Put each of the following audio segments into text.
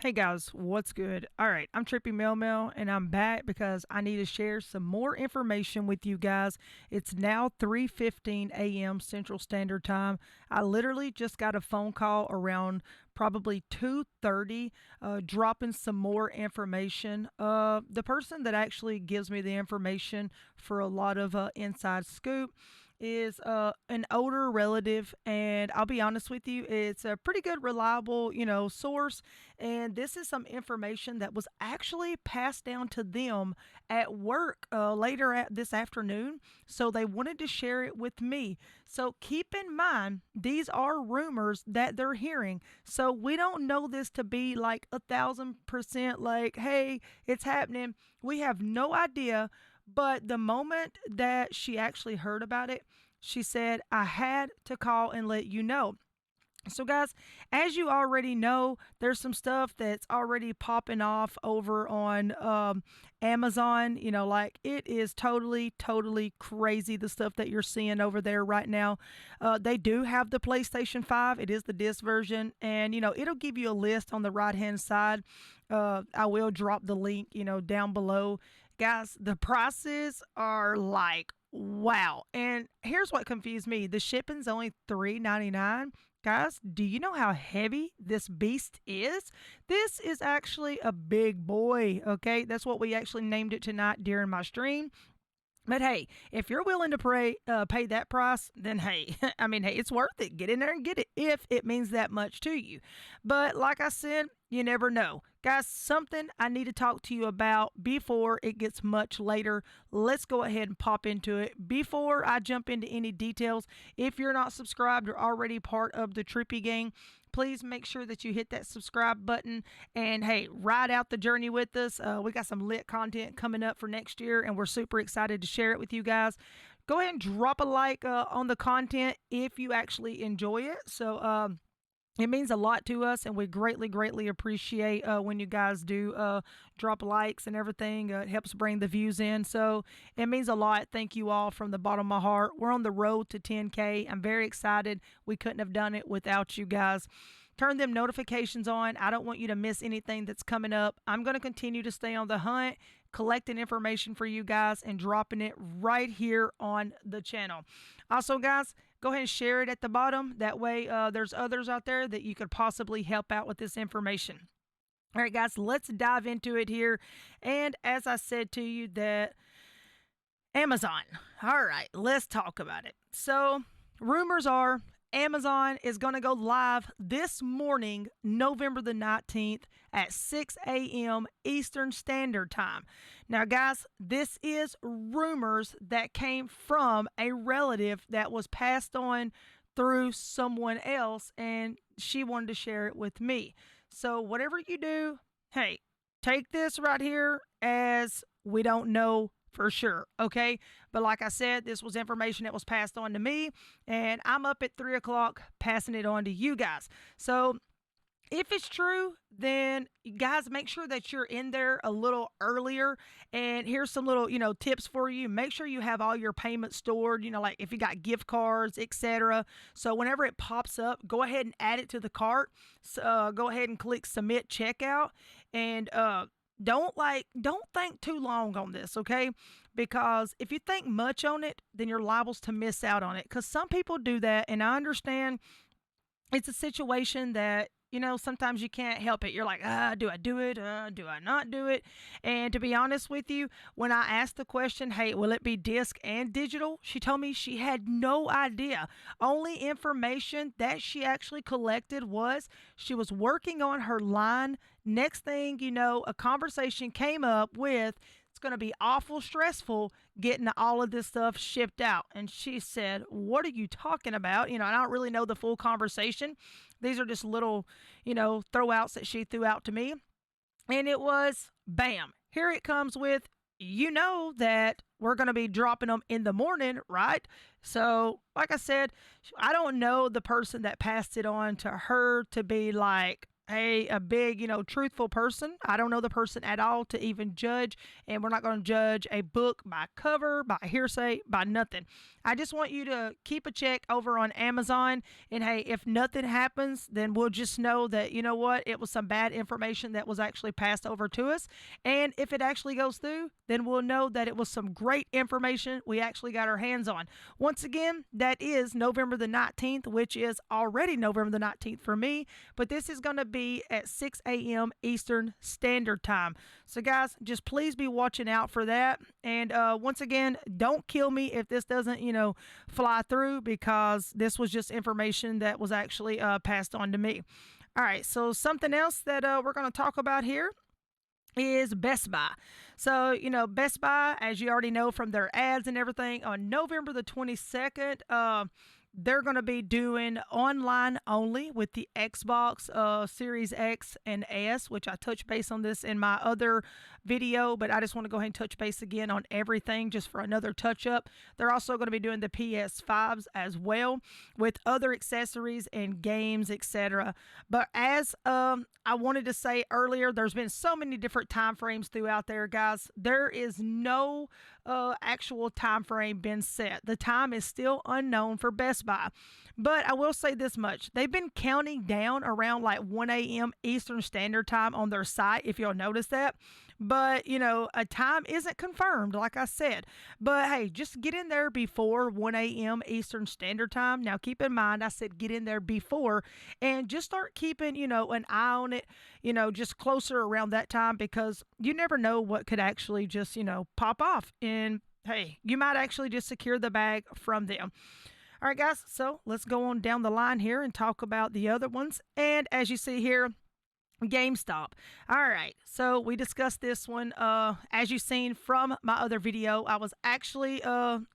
Hey guys, what's good? All right, I'm Trippy Mel Mel, and I'm back because I need to share some more information with you guys. It's now 3:15 a.m. Central Standard Time. I literally just got a phone call around probably 2:30, dropping some more information. The person that actually gives me the information for a lot of inside scoop is an older relative, and I'll be honest with you, it's a pretty good reliable source, and this is some information that was actually passed down to them at work later at this afternoon, so they wanted to share it with me. So keep in mind, these are rumors that they're hearing, so we don't know this to be like 1,000% like, hey, it's happening. We have no idea. But the moment that she actually heard about it, she said, I had to call and let you know. So, guys, as you already know, there's some stuff that's already popping off over on Amazon. Like it is totally, totally crazy the stuff that you're seeing over there right now. They do have the PlayStation 5, it is the disc version, and it'll give you a list on the right hand side. I will drop the link, down below. Guys, the prices are like wow. And here's what confused me. The shipping's only $3.99. Guys, do you know how heavy this beast is? This is actually a big boy, okay? That's what we actually named it tonight during my stream. But hey, if you're willing to pay that price, then hey, I mean, hey, it's worth it. Get in there and get it if it means that much to you. But like I said, you never know. Guys, something I need to talk to you about before it gets much later. Let's go ahead and pop into it. Before I jump into any details, if you're not subscribed or already part of the Trippy gang, please make sure that you hit that subscribe button and hey, ride out the journey with us. We got some lit content coming up for next year, and we're super excited to share it with you guys. Go ahead and drop a like on the content if you actually enjoy it. So, it means a lot to us, and we greatly, greatly appreciate when you guys do drop likes and everything. It helps bring the views in. So it means a lot. Thank you all from the bottom of my heart. We're on the road to 10K. I'm very excited. We couldn't have done it without you guys. Turn them notifications on. I don't want you to miss anything that's coming up. I'm going to continue to stay on the hunt, collecting information for you guys and dropping it right here on the channel. Also, guys, go ahead and share it at the bottom. That way, there's others out there that you could possibly help out with this information. All right, guys, let's dive into it here. And as I said to you, that Amazon. All right, let's talk about it. So, rumors are Amazon is going to go live this morning, November the 19th at 6 a.m. Eastern Standard Time. Now, guys, this is rumors that came from a relative that was passed on through someone else, and she wanted to share it with me. So, whatever you do, hey, take this right here as we don't know for sure, okay? But like I said, this was information that was passed on to me, and I'm up at 3 o'clock passing it on to you guys. So if it's true, then guys, make sure that you're in there a little earlier. And here's some little, tips for you. Make sure you have all your payments stored, like if you got gift cards, etc. So whenever it pops up, go ahead and add it to the cart. So, go ahead and click submit checkout, and don't think too long on this, okay? Because if you think much on it, then you're liable to miss out on it, because some people do that, and I understand it's a situation that sometimes you can't help it. You're like, do I do it? Do I not do it? And to be honest with you, when I asked the question, hey, will it be disc and digital? She told me she had no idea. Only information that she actually collected was she was working on her line. Next thing you know, a conversation came up with, it's going to be awful stressful getting all of this stuff shipped out. And she said, what are you talking about? I don't really know the full conversation. These are just little, throwouts that she threw out to me. And it was bam. Here it comes with, that we're going to be dropping them in the morning, right? So, like I said, I don't know the person that passed it on to her to be like, a big, truthful person. I don't know the person at all to even judge, and we're not going to judge a book by cover, by hearsay, by nothing. I just want you to keep a check over on Amazon, and hey, if nothing happens, then we'll just know that, you know what, it was some bad information that was actually passed over to us. And if it actually goes through, then we'll know that it was some great information we actually got our hands on. Once again, that is November the 19th, which is already November the 19th for me, but this is going to be at 6 a.m. Eastern Standard Time. So, guys, just please be watching out for that. And once again, don't kill me if this doesn't, fly through, because this was just information that was actually passed on to me. All right, so something else that we're going to talk about here is Best Buy. So, Best Buy, as you already know from their ads and everything, on November the 22nd, they're going to be doing online only with the Xbox Series X and S, which I touched base on this in my other video, but I just want to go ahead and touch base again on everything just for another touch up. They're also going to be doing the PS5s as well with other accessories and games, etc. But as I wanted to say earlier, there's been so many different time frames throughout there, guys. There is no actual time frame been set. The time is still unknown for Best Buy. But I will say this much. They've been counting down around like 1 a.m. Eastern Standard Time on their site, if you'll notice that. But, a time isn't confirmed, like I said. But, hey, just get in there before 1 a.m. Eastern Standard Time. Now, keep in mind, I said get in there before, and just start keeping, an eye on it, just closer around that time, because you never know what could actually just, pop off. And, hey, you might actually just secure the bag from them. All right, guys, so let's go on down the line here and talk about the other ones. And as you see here, GameStop. All right, so we discussed this one. As you've seen from my other video, I was actually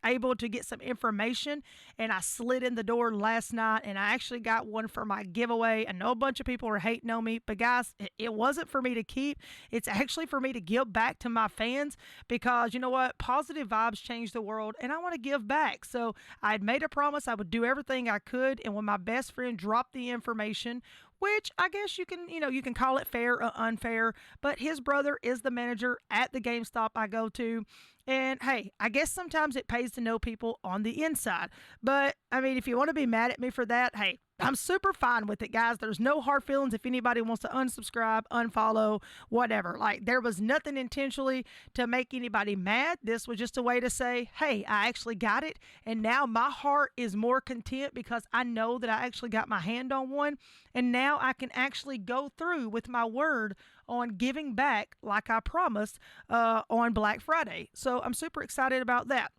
able to get some information, and I slid in the door last night, and I actually got one for my giveaway. I know a bunch of people are hating on me, but guys, it wasn't for me to keep. It's actually for me to give back to my fans, because you know what? Positive vibes change the world, and I want to give back. So I had made a promise I would do everything I could, and when my best friend dropped the information, which I guess you can call it fair or unfair, but his brother is the manager at the GameStop I go to. And hey, I guess sometimes it pays to know people on the inside. But I mean, if you want to be mad at me for that, hey, I'm super fine with it, guys. There's no hard feelings if anybody wants to unsubscribe, unfollow, whatever. Like, there was nothing intentionally to make anybody mad. This was just a way to say, hey, I actually got it. And now my heart is more content because I know that I actually got my hand on one. And now I can actually go through with my word on giving back like I promised on Black Friday. So I'm super excited about that.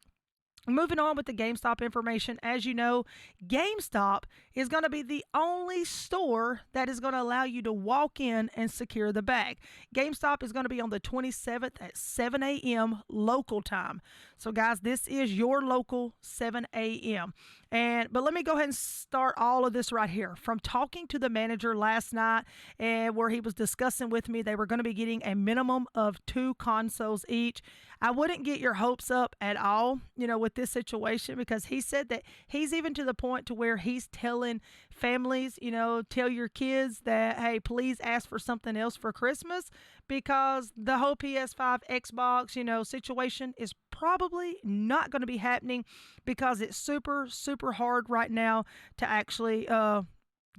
Moving on with the GameStop information, as you know, GameStop is going to be the only store that is going to allow you to walk in and secure the bag. GameStop is going to be on the 27th at 7 a.m. local time. So, guys, this is your local 7 a.m. But let me go ahead and start all of this right here. From talking to the manager last night, and where he was discussing with me, they were going to be getting a minimum of 2 consoles each. I wouldn't get your hopes up at all, with this situation, because he said that he's even to the point to where he's telling families, tell your kids that, hey, please ask for something else for Christmas, because the whole PS5, Xbox, situation is probably not going to be happening, because it's super, super hard right now to actually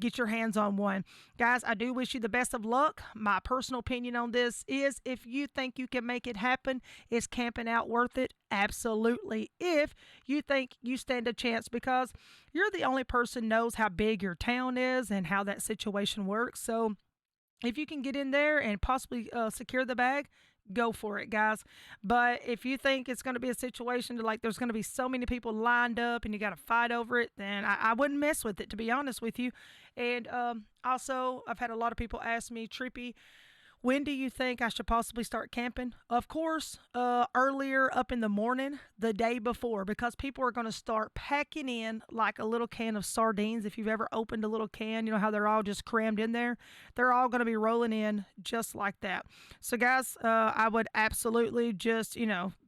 get your hands on one. Guys, I do wish you the best of luck. My personal opinion on this is, if you think you can make it happen, is camping out worth it? Absolutely. If you think you stand a chance, because you're the only person knows how big your town is and how that situation works. So if you can get in there and possibly secure the bag, go for it, guys. But if you think it's going to be a situation like there's going to be so many people lined up and you got to fight over it, then I wouldn't mess with it, to be honest with you. And also, I've had a lot of people ask me, Trippy, when do you think I should possibly start camping? Of course, earlier up in the morning, the day before, because people are going to start packing in like a little can of sardines. If you've ever opened a little can, you know how they're all just crammed in there. They're all going to be rolling in just like that. So, guys, I would absolutely just,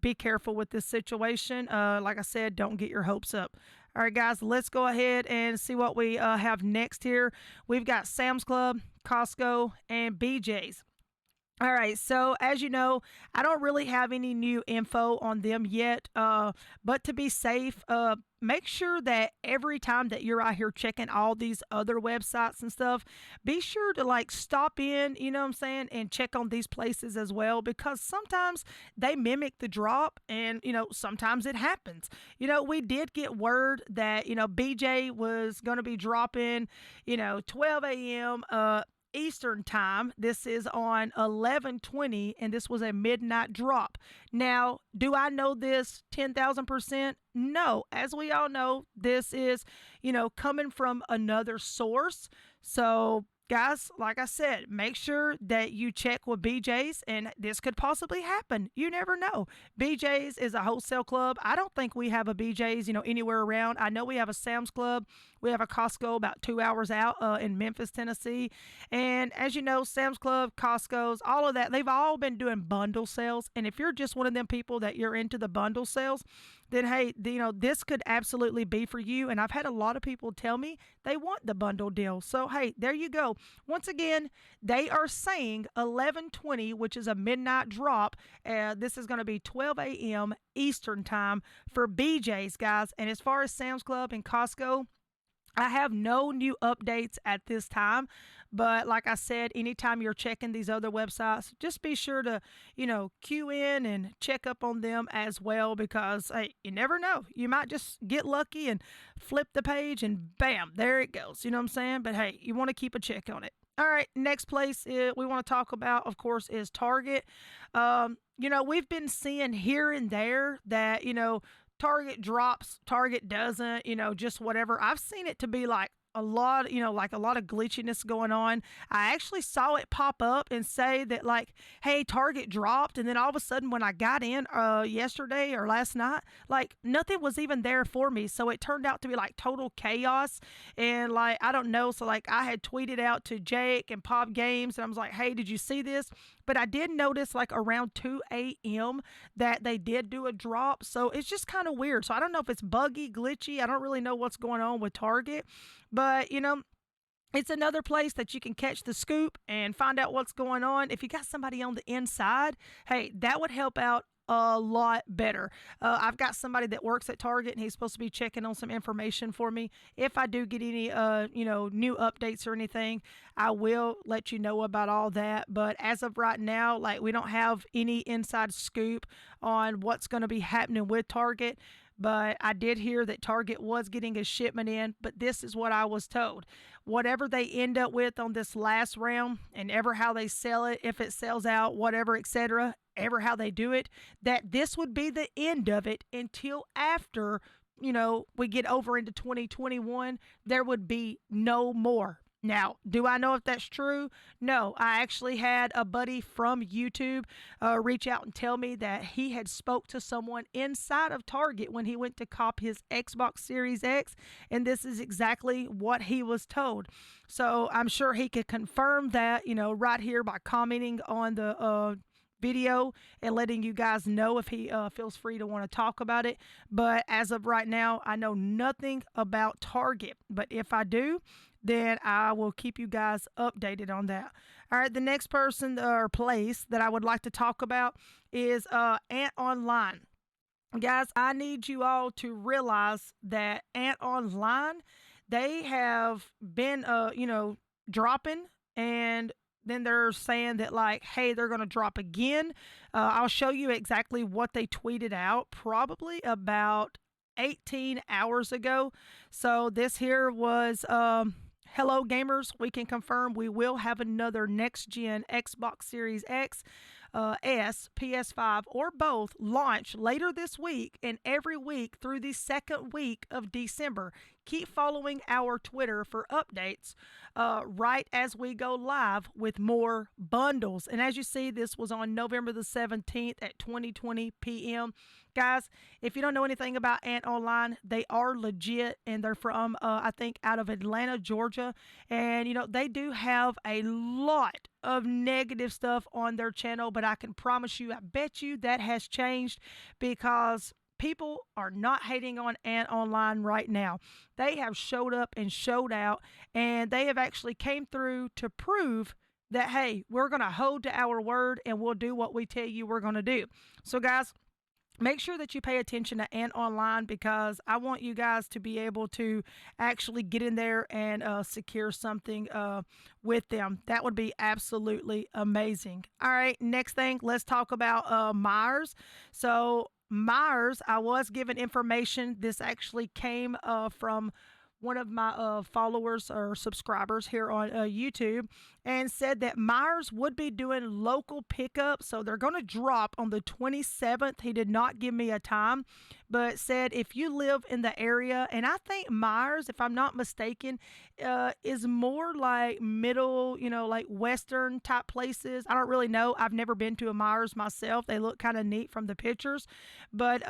be careful with this situation. Like I said, don't get your hopes up. All right, guys, let's go ahead and see what we have next here. We've got Sam's Club, Costco, and BJ's. All right, so as you know, I don't really have any new info on them yet, but to be safe, make sure that every time that you're out here checking all these other websites and stuff, be sure to like stop in, you know what I'm saying, and check on these places as well because sometimes they mimic the drop and, sometimes it happens. We did get word that, BJ was going to be dropping, 12 a.m. Eastern time. This is on 11:20 and this was a midnight drop. Now, do I know this 10,000%? No. As we all know, this is, coming from another source. So, guys, like I said, make sure that you check with BJ's and this could possibly happen. You never know. BJ's is a wholesale club. I don't think we have a BJ's, anywhere around. I know we have a Sam's Club. We have a Costco about 2 hours out in Memphis, Tennessee. And as you know, Sam's Club, Costco's, all of that, they've all been doing bundle sales. And if you're just one of them people that you're into the bundle sales, then hey, this could absolutely be for you. And I've had a lot of people tell me they want the bundle deal. So hey, there you go. Once again, they are saying 11:20, which is a midnight drop. This is going to be 12 a.m. Eastern time for BJ's, guys. And as far as Sam's Club and Costco, I have no new updates at this time, but like I said, anytime you're checking these other websites, just be sure to, queue in and check up on them as well because, hey, you never know. You might just get lucky and flip the page and bam, there it goes. You know what I'm saying? But hey, you want to keep a check on it. All right, next place we want to talk about, of course, is Target. We've been seeing here and there that, Target drops, Target doesn't, just whatever. I've seen it to be like a lot, like a lot of glitchiness going on. I actually saw it pop up and say that like, hey, Target dropped. And then all of a sudden when I got in yesterday or last night, like nothing was even there for me. So it turned out to be like total chaos. And like, I don't know. So like I had tweeted out to Jake and Pop Games and I was like, hey, did you see this? But I did notice like around 2 a.m. that they did do a drop. So it's just kind of weird. So I don't know if it's buggy, glitchy. I don't really know what's going on with Target. But, it's another place that you can catch the scoop and find out what's going on. If you got somebody on the inside, hey, that would help out a lot better. I've got somebody that works at Target and he's supposed to be checking on some information for me. If I do get any, new updates or anything, I will let you know about all that. But as of right now, like we don't have any inside scoop on what's going to be happening with Target. But I did hear that Target was getting a shipment in, but this is what I was told. Whatever they end up with on this last round and ever how they sell it, if it sells out, whatever, etc., ever how they do it, that this would be the end of it until after, we get over into 2021, there would be no more. Now, do I know if that's true? No. I actually had a buddy from YouTube reach out and tell me that he had spoke to someone inside of Target when he went to cop his Xbox Series X, and this is exactly what he was told. So I'm sure he could confirm that, right here by commenting on the video and letting you guys know if he feels free to want to talk about it. But as of right now, I know nothing about Target. But if I do, then I will keep you guys updated on that. All right, the next person or place that I would like to talk about is Ant Online. Guys, I need you all to realize that Ant Online, they have been, dropping, and then they're saying that like, hey, they're going to drop again. I'll show you exactly what they tweeted out probably about 18 hours ago. So this here was, hello gamers, we can confirm we will have another next gen Xbox Series X, S, PS5, or both launch later this week and every week through the second week of December. Keep following our Twitter for updates right as we go live with more bundles. And as you see, this was on November the 17th at 20:20 p.m. Guys, if you don't know anything about Ant Online, they are legit and they're from, I think, out of Atlanta, Georgia. And, they do have a lot of negative stuff on their channel, but I can promise you, I bet you that has changed because people are not hating on Ant Online right now. They have showed up and showed out, and they have actually came through to prove that, hey, we're going to hold to our word and we'll do what we tell you we're going to do. So, guys, make sure that you pay attention to Ant Online because I want you guys to be able to actually get in there and secure something with them. That would be absolutely amazing. All right, next thing, let's talk about Myers. So, Myers, I was given information. This actually came from one of my followers or subscribers here on YouTube and said that Myers would be doing local pickup. So they're going to drop on the 27th. He did not give me a time, but said if you live in the area, and I think Myers, if I'm not mistaken, is more like middle, like Western type places. I don't really know. I've never been to a Myers myself. They look kind of neat from the pictures, but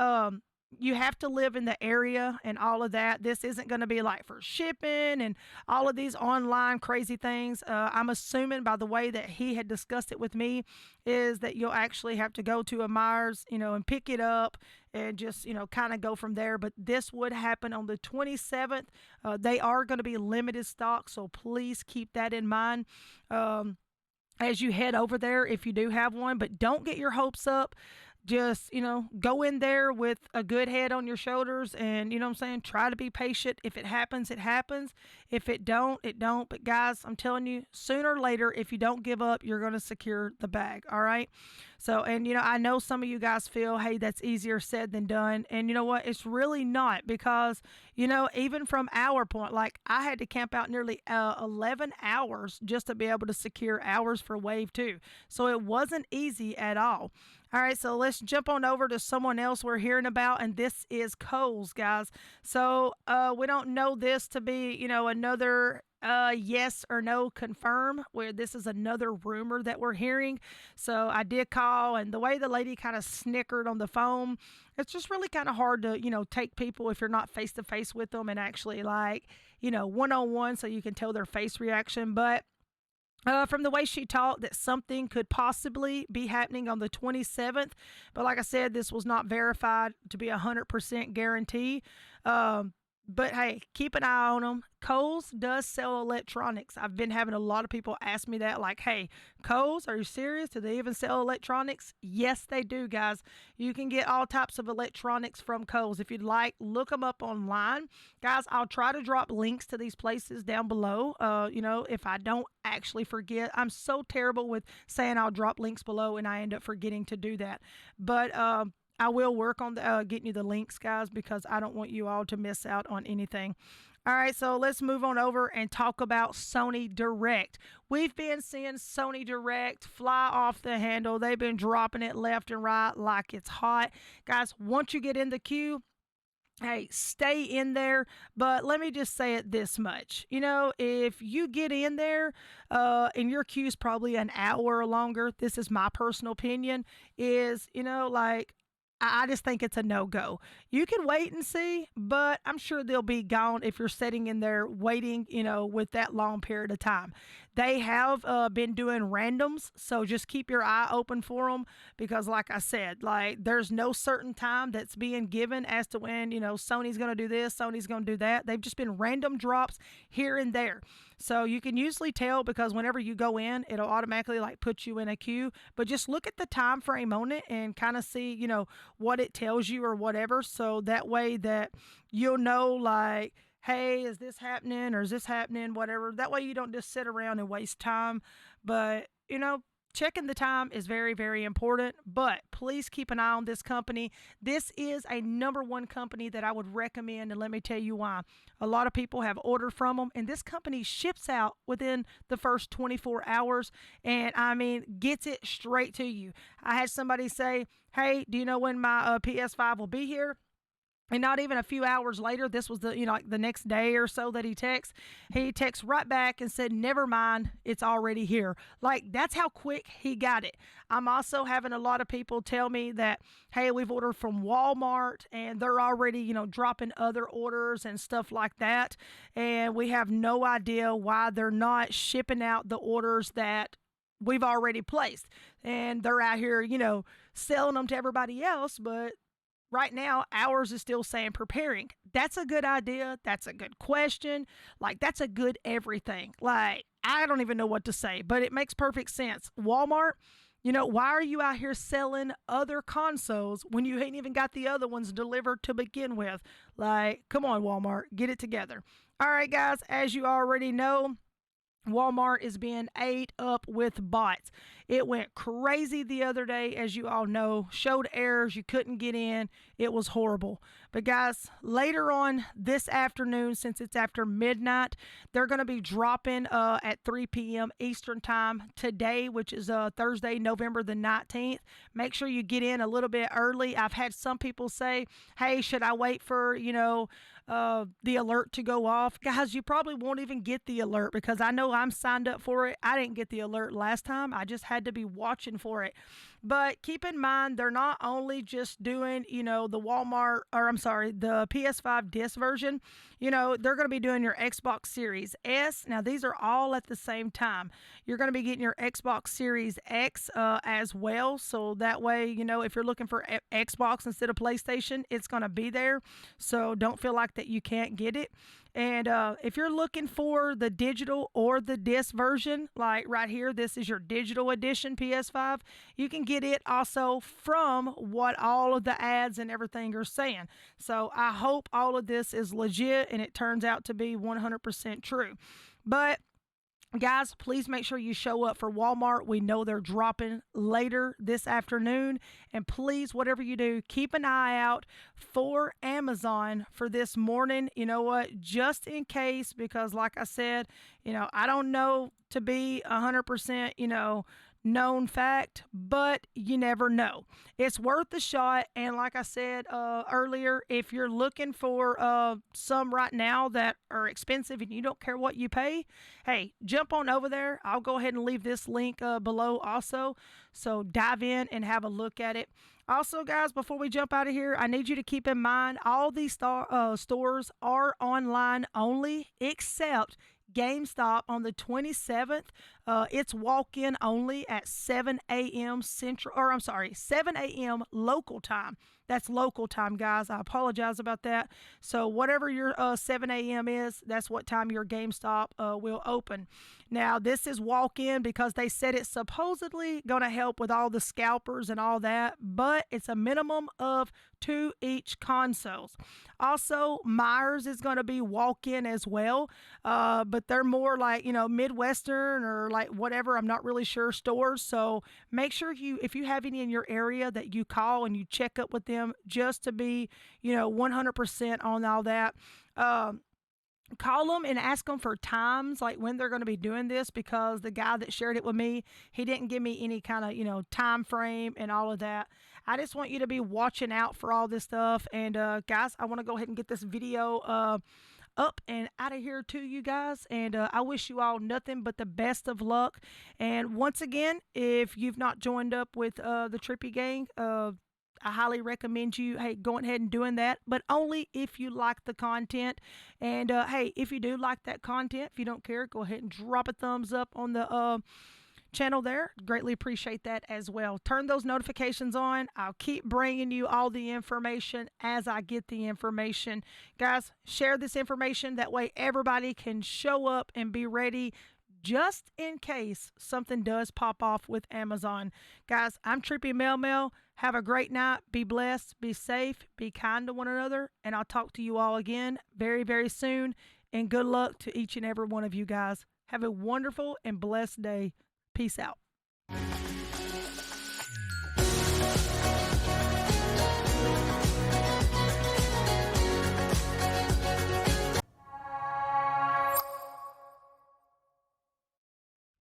you have to live in the area and all of that. This isn't going to be like for shipping and all of these online crazy things. I'm assuming by the way that he had discussed it with me is that you'll actually have to go to a Myers, and pick it up and just, kind of go from there. But this would happen on the 27th. They are going to be limited stock, so please keep that in mind. As you head over there, if you do have one, but don't get your hopes up. Just, go in there with a good head on your shoulders and, you know what I'm saying? Try to be patient. If it happens, it happens. If it don't, it don't. But guys, I'm telling you, sooner or later, if you don't give up, you're going to secure the bag. All right. So, and, I know some of you guys feel, hey, that's easier said than done. And you know what? It's really not because, even from our point, like I had to camp out nearly 11 hours just to be able to secure hours for wave 2. So it wasn't easy at all. All right, so let's jump on over to someone else we're hearing about, and this is Kohls, guys. So we don't know this to be, another yes or no confirm, where this is another rumor that we're hearing. So I did call, and the way the lady kind of snickered on the phone, it's just really kind of hard to, take people if you're not face to face with them and actually like, one on one so you can tell their face reaction. But from the way she talked, that something could possibly be happening on the 27th. But like I said, this was not verified to be 100% guarantee. But hey, keep an eye on them. Kohls does sell electronics. I've been having a lot of people ask me that, like, hey, Kohls, are you serious? Do they even sell electronics? Yes, they do, guys. You can get all types of electronics from Kohls. If you'd like, look them up online. Guys, I'll try to drop links to these places down below. If I don't actually forget. I'm so terrible with saying I'll drop links below and I end up forgetting to do that. But I will work on getting you the links, guys, because I don't want you all to miss out on anything. All right, so let's move on over and talk about Sony Direct. We've been seeing Sony Direct fly off the handle. They've been dropping it left and right like it's hot. Guys, once you get in the queue, hey, stay in there. But let me just say it this much. If you get in there and your queue is probably an hour or longer, this is my personal opinion, is, like, I just think it's a no-go. You can wait and see, but I'm sure they'll be gone if you're sitting in there waiting, with that long period of time. They have been doing randoms, so just keep your eye open for them because, like I said, like there's no certain time that's being given as to when, Sony's going to do this, Sony's going to do that. They've just been random drops here and there. So you can usually tell because whenever you go in, it'll automatically like put you in a queue. But just look at the time frame on it and kind of see, what it tells you or whatever. So that way that you'll know like, hey, is this happening or is this happening? Whatever. That way you don't just sit around and waste time. But, checking the time is very, very important, but please keep an eye on this company. This is a number one company that I would recommend, and let me tell you why. A lot of people have ordered from them, and this company ships out within the first 24 hours, and gets it straight to you. I had somebody say, hey, do you know when my PS5 will be here? And not even a few hours later, this was like the next day or so that he texts right back and said, never mind, it's already here. Like, that's how quick he got it. I'm also having a lot of people tell me that, hey, we've ordered from Walmart and they're already, dropping other orders and stuff like that. And we have no idea why they're not shipping out the orders that we've already placed. And they're out here, selling them to everybody else, but Right now, ours is still saying preparing. That's a good idea. That's a good question. Like, that's a good everything. Like, I don't even know what to say, but it makes perfect sense. Walmart, why are you out here selling other consoles when you ain't even got the other ones delivered to begin with? Like, come on, Walmart, get it together. All right, guys, as you already know, Walmart is being ate up with bots. It went crazy the other day, as you all know, showed errors, you couldn't get in. It was horrible. But guys, later on this afternoon, since it's after midnight, they're going to be dropping at 3 p.m. Eastern time today, which is Thursday, November the 19th. Make sure you get in a little bit early. I've had some people say, hey, should I wait for, the alert to go off? Guys, you probably won't even get the alert because I know I'm signed up for it. I didn't get the alert last time. I just had to be watching for it. But keep in mind, they're not only just doing, the Walmart, or I'm sorry, the PS5 disc version. They're going to be doing your Xbox Series S. Now, these are all at the same time. You're going to be getting your Xbox Series X as well. So that way, if you're looking for Xbox instead of PlayStation, it's going to be there. So don't feel like that you can't get it. And if you're looking for the digital or the disc version, like right here, this is your digital edition PS5. You can get it also from what all of the ads and everything are saying. So I hope all of this is legit and it turns out to be 100% true. But guys, please make sure you show up for Walmart. We know they're dropping later this afternoon. And please, whatever you do, keep an eye out for Amazon for this morning. You know what? Just in case, because like I said, I don't know to be 100%, known fact, but you never know. It's worth a shot. And like I said earlier, if you're looking for some right now that are expensive and you don't care what you pay, hey, jump on over there. I'll go ahead and leave this link below also. So dive in and have a look at it. Also, guys, before we jump out of here, I need you to keep in mind all these stores are online only, except GameStop on the 27th. It's walk-in only at 7 a.m. 7 a.m. local time. That's local time, guys. I apologize about that. So whatever your 7 a.m. is, that's what time your GameStop will open. Now, this is walk-in because they said it's supposedly going to help with all the scalpers and all that, but it's a minimum of 2 each consoles. Also, Myers is going to be walk-in as well, but they're more like, Midwestern or like whatever, I'm not really sure, stores. So make sure if you have any in your area that you call and you check up with them just to be, 100% on all that. Call them and ask them for times, like when they're going to be doing this, because the guy that shared it with me, he didn't give me any kind of, time frame and all of that. I just want you to be watching out for all this stuff. And guys, I want to go ahead and get this video up and out of here to you guys. And I wish you all nothing but the best of luck. And once again, if you've not joined up with the Trippy Gang, I highly recommend you, going ahead and doing that, but only if you like the content. And hey, if you do like that content, if you don't care, go ahead and drop a thumbs up on the channel there. Greatly appreciate that as well. Turn those notifications on. I'll keep bringing you all the information as I get the information. Guys, share this information. That way everybody can show up and be ready just in case something does pop off with Amazon. Guys, I'm Trippy Mel. Have a great night. Be blessed. Be safe. Be kind to one another. And I'll talk to you all again very, very soon. And good luck to each and every one of you guys. Have a wonderful and blessed day. Peace out.